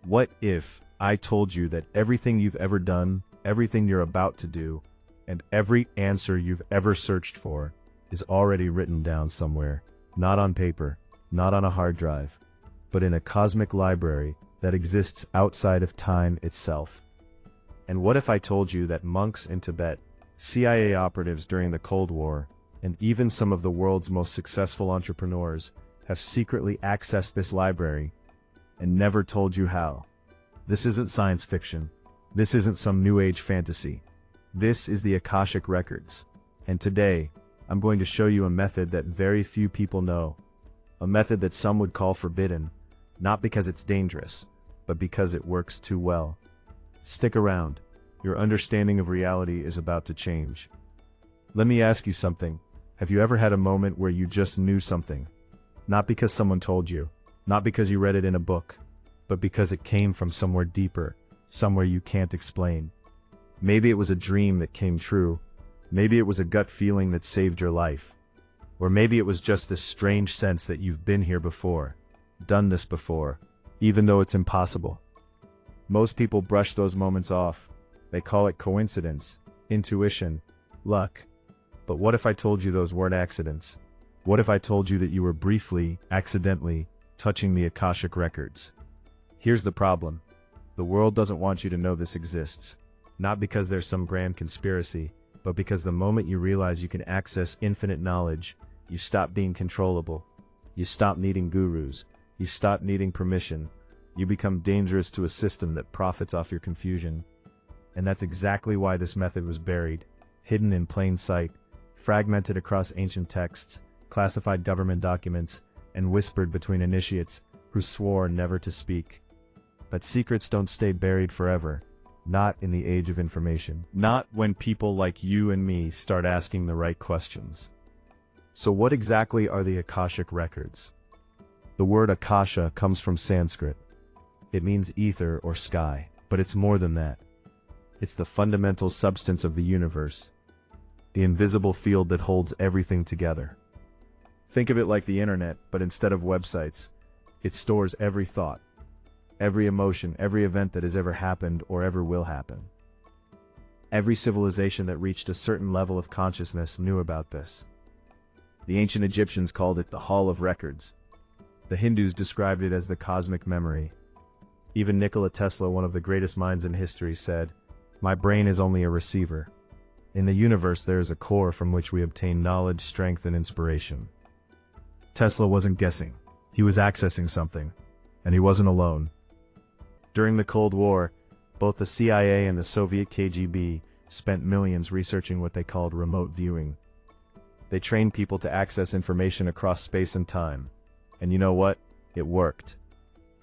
What if I told you that everything you've ever done, everything you're about to do, and every answer you've ever searched for is already written down somewhere, not on paper, not on a hard drive, but in a cosmic library that exists outside of time itself? And what if I told you that monks in Tibet, CIA operatives during the Cold War, and even some of the world's most successful entrepreneurs have secretly accessed this library and never told you how? This isn't science fiction. This isn't some new age fantasy. This is the Akashic Records. And today, I'm going to show you a method that very few people know. A method that some would call forbidden, not because it's dangerous, but because it works too well. Stick around. Your understanding of reality is about to change. Let me ask you something. Have you ever had a moment where you just knew something? Not because someone told you, not because you read it in a book, but because it came from somewhere deeper, somewhere you can't explain. Maybe it was a dream that came true. Maybe it was a gut feeling that saved your life. Or maybe it was just this strange sense that you've been here before, done this before, even though it's impossible. Most people brush those moments off. They call it coincidence, intuition, luck. But what if I told you those weren't accidents? What if I told you that you were briefly, accidentally, touching the Akashic Records? Here's the problem. The world doesn't want you to know this exists. Not because there's some grand conspiracy, but because the moment you realize you can access infinite knowledge, you stop being controllable. You stop needing gurus. You stop needing permission. You become dangerous to a system that profits off your confusion. And that's exactly why this method was buried, hidden in plain sight, fragmented across ancient texts, classified government documents, and whispered between initiates who swore never to speak. But secrets don't stay buried forever. Not in the age of information. Not when people like you and me start asking the right questions. So what exactly are the Akashic Records? The word Akasha comes from Sanskrit. It means ether or sky, but it's more than that. It's the fundamental substance of the universe. The invisible field that holds everything together. Think of it like the internet, but instead of websites, it stores every thought, every emotion, every event that has ever happened or ever will happen. Every civilization that reached a certain level of consciousness knew about this. The ancient Egyptians called it the Hall of Records. The Hindus described it as the cosmic memory. Even Nikola Tesla, one of the greatest minds in history, said, "My brain is only a receiver. In the universe there is a core from which we obtain knowledge, strength, and inspiration." Tesla wasn't guessing. He was accessing something. And he wasn't alone. During the Cold War, both the CIA and the Soviet KGB spent millions researching what they called remote viewing. They trained people to access information across space and time. And you know what? It worked.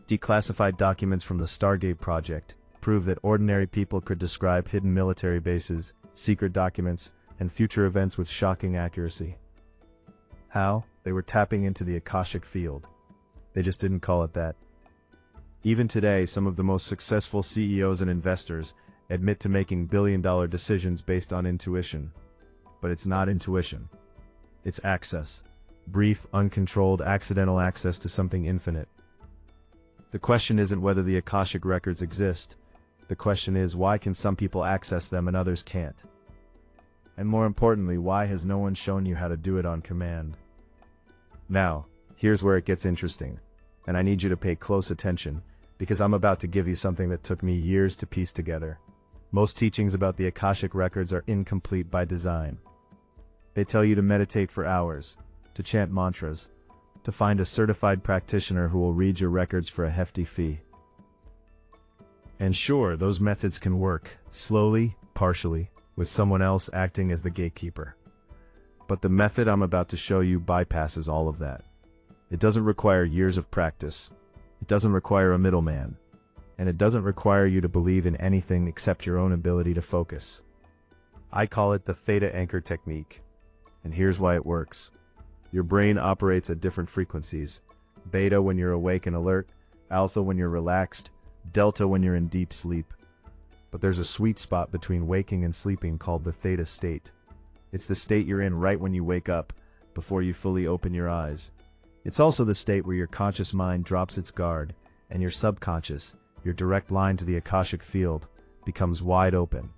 Declassified documents from the Stargate project proved that ordinary people could describe hidden military bases, secret documents, and future events with shocking accuracy. How? They were tapping into the Akashic field. They just didn't call it that. Even today, some of the most successful CEOs and investors admit to making billion-dollar decisions based on intuition. But it's not intuition. It's access. Brief, uncontrolled, accidental access to something infinite. The question isn't whether the Akashic Records exist. The question is, why can some people access them and others can't? And more importantly, why has no one shown you how to do it on command? Now, here's where it gets interesting. And I need you to pay close attention, because I'm about to give you something that took me years to piece together. Most teachings about the Akashic Records are incomplete by design. They tell you to meditate for hours, to chant mantras, to find a certified practitioner who will read your records for a hefty fee. And sure, those methods can work, slowly, partially, with someone else acting as the gatekeeper. But the method I'm about to show you bypasses all of that. It doesn't require years of practice. It doesn't require a middleman. And it doesn't require you to believe in anything except your own ability to focus. I call it the Theta anchor technique. And here's why it works. Your brain operates at different frequencies. Beta when you're awake and alert, alpha when you're relaxed, delta when you're in deep sleep. But there's a sweet spot between waking and sleeping called the Theta state. It's the state you're in right when you wake up, before you fully open your eyes. It's also the state where your conscious mind drops its guard, and your subconscious, your direct line to the Akashic field becomes wide open.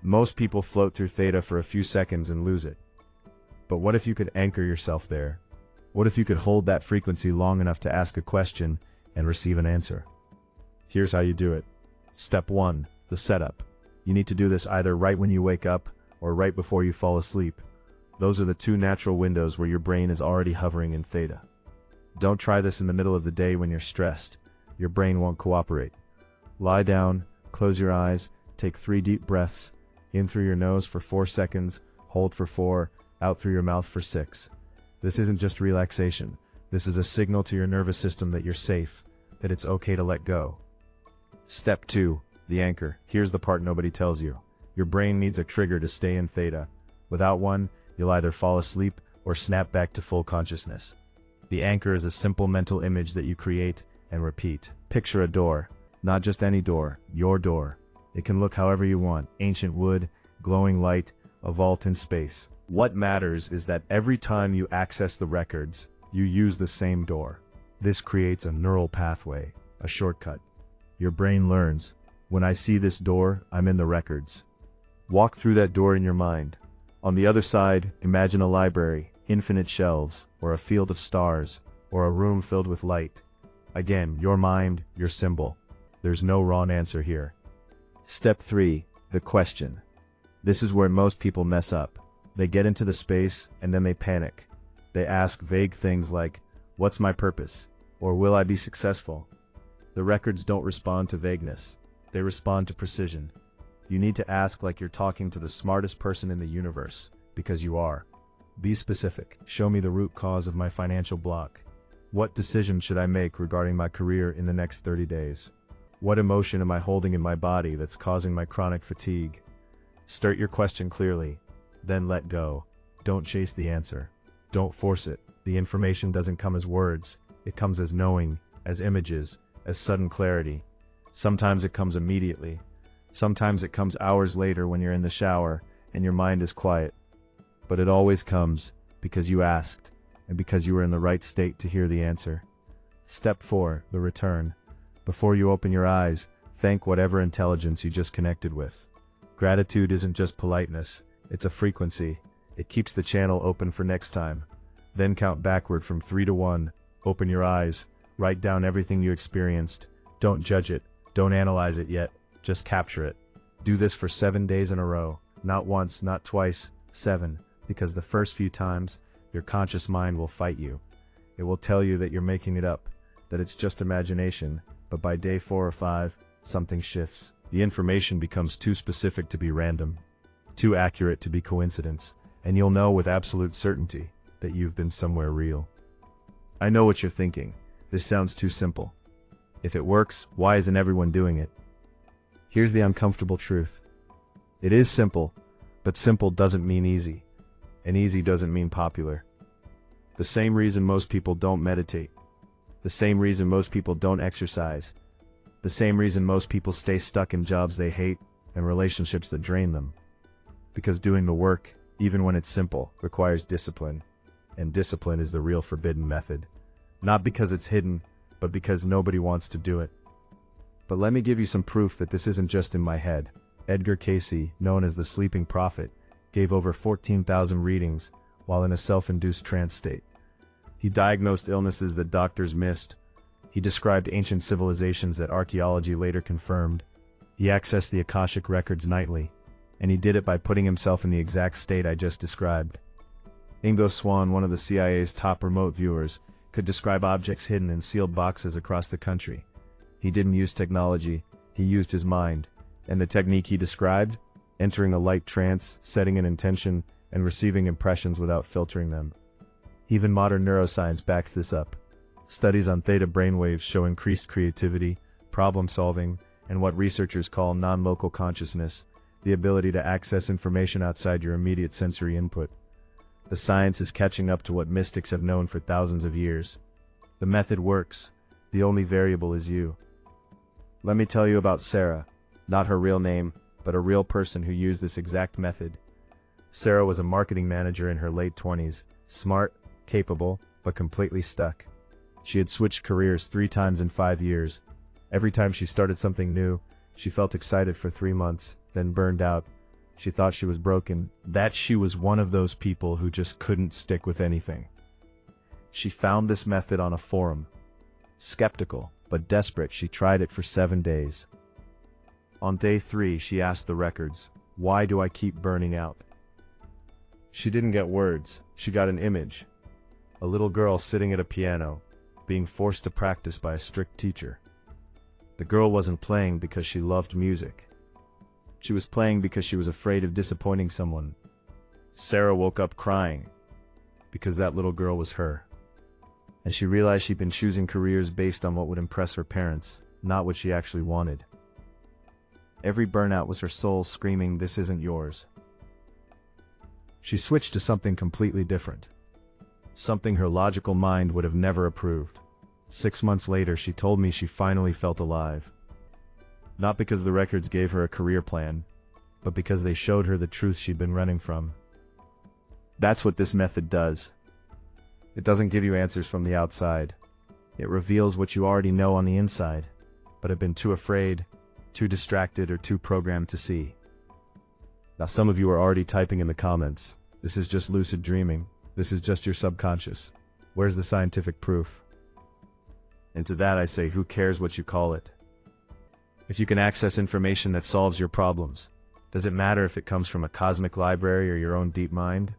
Most people float through Theta for a few seconds and lose it. But what if you could anchor yourself there? What if you could hold that frequency long enough to ask a question and receive an answer? Here's how you do it. Step 1, the setup. You need to do this either right when you wake up or right before you fall asleep. Those are the two natural windows where your brain is already hovering in Theta. Don't try this in the middle of the day when you're stressed. Your brain won't cooperate. Lie down, close your eyes, take 3 deep breaths, in through your nose for 4 seconds, hold for 4, out through your mouth for 6. This isn't just relaxation. This is a signal to your nervous system that you're safe, that it's okay to let go. Step 2, the anchor. Here's the part nobody tells you. Your brain needs a trigger to stay in Theta. Without one, you'll either fall asleep or snap back to full consciousness. The anchor is a simple mental image that you create and repeat. Picture a door, not just any door, your door. It can look however you want, ancient wood, glowing light, a vault in space. What matters is that every time you access the records, you use the same door. This creates a neural pathway, a shortcut. Your brain learns, when I see this door, I'm in the records. Walk through that door in your mind. On the other side, imagine a library, infinite shelves, or a field of stars, or a room filled with light. Again, your mind, your symbol. There's no wrong answer here. Step 3, the question. This is where most people mess up. They get into the space and then they panic. They ask vague things like, what's my purpose? Or will I be successful? The records don't respond to vagueness. They respond to precision. You need to ask like you're talking to the smartest person in the universe, because you are. Be specific. Show me the root cause of my financial block. What decision should I make regarding my career in the next 30 days? What emotion am I holding in my body that's causing my chronic fatigue? Start your question clearly, then let go. Don't chase the answer. Don't force it. The information doesn't come as words. It comes as knowing, as images, as sudden clarity. Sometimes it comes immediately. Sometimes it comes hours later when you're in the shower and your mind is quiet. But it always comes because you asked and because you were in the right state to hear the answer. Step 4, the return. Before you open your eyes, thank whatever intelligence you just connected with. Gratitude isn't just politeness, it's a frequency. It keeps the channel open for next time. Then count backward from 3 to 1. Open your eyes. Write down everything you experienced. Don't judge it. Don't analyze it yet. Just capture it. Do this for 7 days in a row. Not once, not twice, 7. Because the first few times, your conscious mind will fight you. It will tell you that you're making it up, that it's just imagination, but by day 4 or 5, something shifts. The information becomes too specific to be random, too accurate to be coincidence, and you'll know with absolute certainty that you've been somewhere real. I know what you're thinking. This sounds too simple. If it works, why isn't everyone doing it? Here's the uncomfortable truth. It is simple, but simple doesn't mean easy, and easy doesn't mean popular. The same reason most people don't meditate, the same reason most people don't exercise, the same reason most people stay stuck in jobs they hate and relationships that drain them. Because doing the work, even when it's simple, requires discipline, and discipline is the real forbidden method. Not because it's hidden, but because nobody wants to do it. But let me give you some proof that this isn't just in my head. Edgar Cayce, known as the Sleeping Prophet, gave over 14,000 readings while in a self-induced trance state. He diagnosed illnesses that doctors missed. He described ancient civilizations that archaeology later confirmed. He accessed the Akashic Records nightly, and he did it by putting himself in the exact state I just described. Ingo Swann, one of the CIA's top remote viewers, could describe objects hidden in sealed boxes across the country. He didn't use technology, he used his mind. And the technique he described? Entering a light trance, setting an intention, and receiving impressions without filtering them. Even modern neuroscience backs this up. Studies on theta brainwaves show increased creativity, problem solving, and what researchers call non-local consciousness, the ability to access information outside your immediate sensory input. The science is catching up to what mystics have known for thousands of years. The method works. The only variable is you. Let me tell you about Sarah. Not her real name, but a real person who used this exact method. Sarah was a marketing manager in her late 20s, smart, capable, but completely stuck. She had switched careers 3 times in 5 years, Every time she started something new, she felt excited for 3 months, then burned out. She thought she was broken, that she was one of those people who just couldn't stick with anything. She found this method on a forum. Skeptical, but desperate, she tried it for 7 days. On day 3, she asked the records, "Why do I keep burning out?" She didn't get words, she got an image. A little girl sitting at a piano, being forced to practice by a strict teacher. The girl wasn't playing because she loved music. She was playing because she was afraid of disappointing someone. Sarah woke up crying, because that little girl was her. And she realized she'd been choosing careers based on what would impress her parents, not what she actually wanted. Every burnout was her soul screaming, "This isn't yours." She switched to something completely different. Something her logical mind would have never approved. 6 months later, she told me she finally felt alive. Not because the records gave her a career plan, but because they showed her the truth she'd been running from. That's what this method does. It doesn't give you answers from the outside. It reveals what you already know on the inside, but have been too afraid, too distracted, or too programmed to see. Now some of you are already typing in the comments, "This is just lucid dreaming. This is just your subconscious. Where's the scientific proof?" And to that I say, who cares what you call it? If you can access information that solves your problems, does it matter if it comes from a cosmic library or your own deep mind?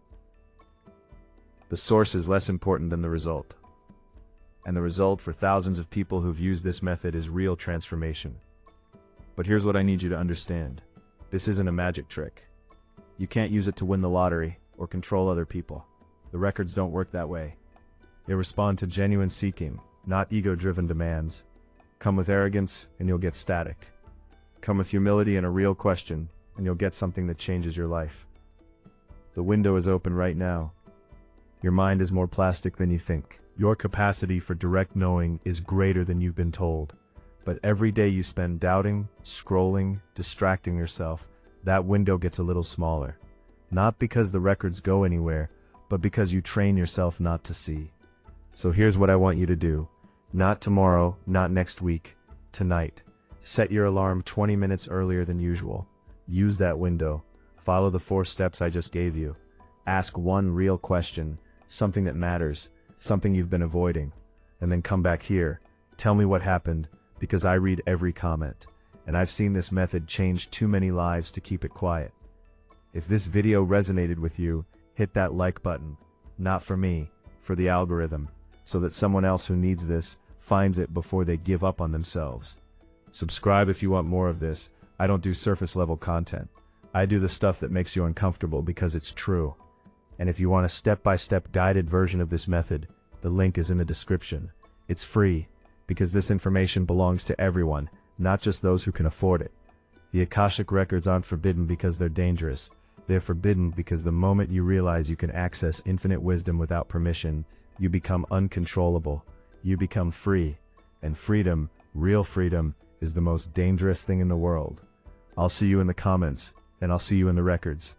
The source is less important than the result. And the result for thousands of people who've used this method is real transformation. But here's what I need you to understand. This isn't a magic trick. You can't use it to win the lottery or control other people. The records don't work that way. They respond to genuine seeking, not ego-driven demands. Come with arrogance, and you'll get static. Come with humility and a real question, and you'll get something that changes your life. The window is open right now. Your mind is more plastic than you think. Your capacity for direct knowing is greater than you've been told. But every day you spend doubting, scrolling, distracting yourself, that window gets a little smaller. Not because the records go anywhere, but because you train yourself not to see. So here's what I want you to do. Not tomorrow, not next week, tonight. Set your alarm 20 minutes earlier than usual. Use that window. Follow the 4 steps I just gave you. Ask one real question, something that matters, something you've been avoiding. And then come back here. Tell me what happened, because I read every comment. And I've seen this method change too many lives to keep it quiet. If this video resonated with you, hit that like button. Not for me, for the algorithm, so that someone else who needs this finds it before they give up on themselves. Subscribe if you want more of this. I don't do surface level content. I do the stuff that makes you uncomfortable because it's true. And if you want a step-by-step guided version of this method, the link is in the description. It's free, because this information belongs to everyone, not just those who can afford it. The Akashic Records aren't forbidden because they're dangerous. They're forbidden because the moment you realize you can access infinite wisdom without permission, you become uncontrollable. You become free. And freedom, real freedom, is the most dangerous thing in the world. I'll see you in the comments, and I'll see you in the records.